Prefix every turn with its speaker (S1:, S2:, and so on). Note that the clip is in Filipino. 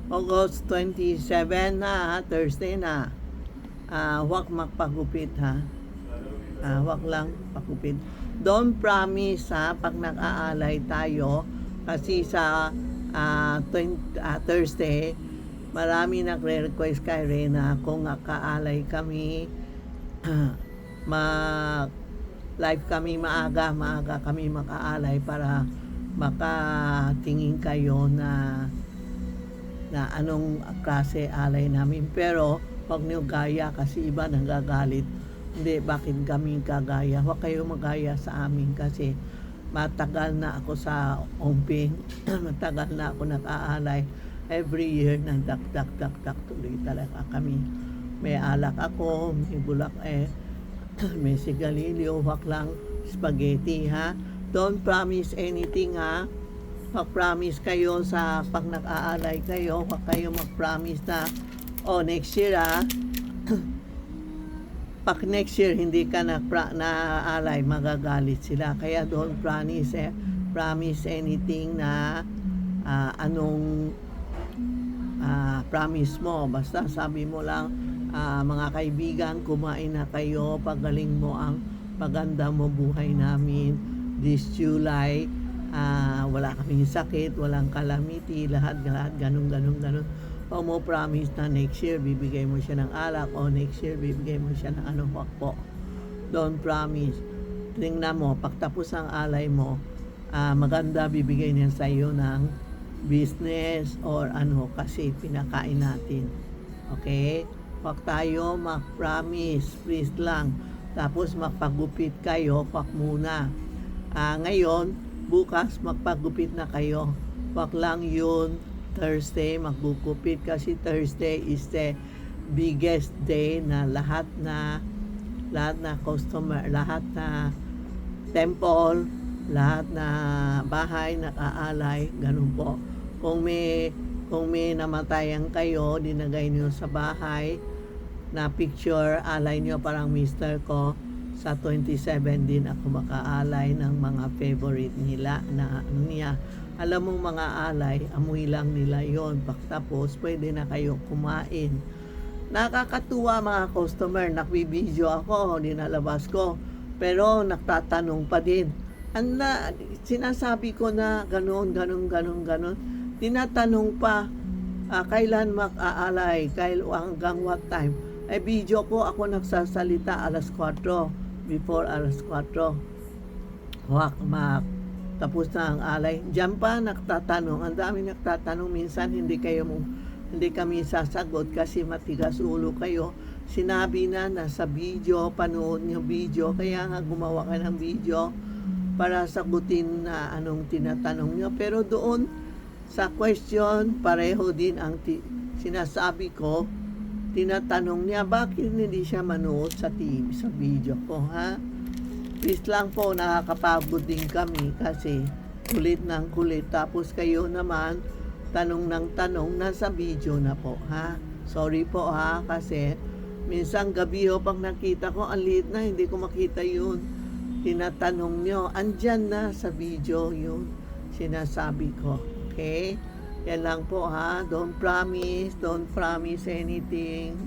S1: August 27 na, Thursday na. Huwag magpagupit ha. Huwag lang pagupit. Don't promise ha, pag nag-aalay tayo. Kasi sa Thursday, marami nagre-request kay Rena kung kaalay kami. Live kami maaga kami makaalay para makatingin kayo na anong klase alay namin. Pero wag niyo gaya kasi iba nanggagalit. Hindi, bakit kami kagaya? Huwag kayo magaya sa amin kasi matagal na ako sa umping. Matagal na ako nag-aalay. Every year nagdak tuloy talaga kami. May alak ako, may bulak may sigalilyo, wag lang spaghetti ha. Don't promise anything ha. Mag-promise kayo sa pag nag-aalay kayo, wag kayo mag-promise na next year ha. Pag next year hindi ka na-aalay, magagalit sila. Kaya don't promise anything na anong promise mo. Basta sabi mo lang, mga kaibigan, kumain na kayo, pagaling mo ang paganda mo buhay namin this July. Wala kaming sakit, walang calamity, lahat ganun. Pag mo promise na next year bibigay mo siya ng alak o next year bibigay mo siya ng wag po. Don't promise. Tingnan mo, pagtapos ang alay mo, maganda bibigay niya sa iyo ng business or kasi pinakain natin. Okay? Wag tayo mag-promise, please lang. Tapos magpagupit kayo, wag muna. Ngayon, bukas magpagupit na kayo. Wag lang yun Thursday maggugupit kasi Thursday is the biggest day na lahat na customer, lahat na temple, lahat na bahay nakaalay, ganun po. Kung may namatayan kayo, dinagay niyo sa bahay na picture, alay niyo parang mister ko. Sa 27 din ako makaalay ng mga favorite nila na niya. Alam mo mga alay, amoy lang nila yon. Pagtapos, pwede na kayo kumain. Nakakatuwa mga customer, nakbibideo ako, dinalabas ko. Pero naktatanong pa din. Sinasabi ko na ganon. Tinatanong pa, kailan mag-aalay, hanggang what time. Video ko, ako nagsasalita alas 4, before alas 4. Tapos na ang alay. Diyan pa nagtatanong, ang dami nagtatanong, minsan hindi kami sasagot kasi matigas ulo kayo. Sinabi na sa video, panood nyo video, kaya nga gumawa ka ng video para sagutin na anong tinatanong nyo. Pero doon sa question, pareho din ang sinasabi ko. Tinatanong niya, bakit hindi siya manood sa TV, sa video ko, ha? Please lang po, nakakapagod din kami kasi kulit ng kulit. Tapos kayo naman, tanong ng tanong, nasa video na po, ha? Sorry po, ha? Kasi minsan gabi pag nakita ko, ang liit na, hindi ko makita yun. Tinatanong nyo, andyan na sa video yun, sinasabi ko. Okay? Yan lang po ha. Don't promise anything.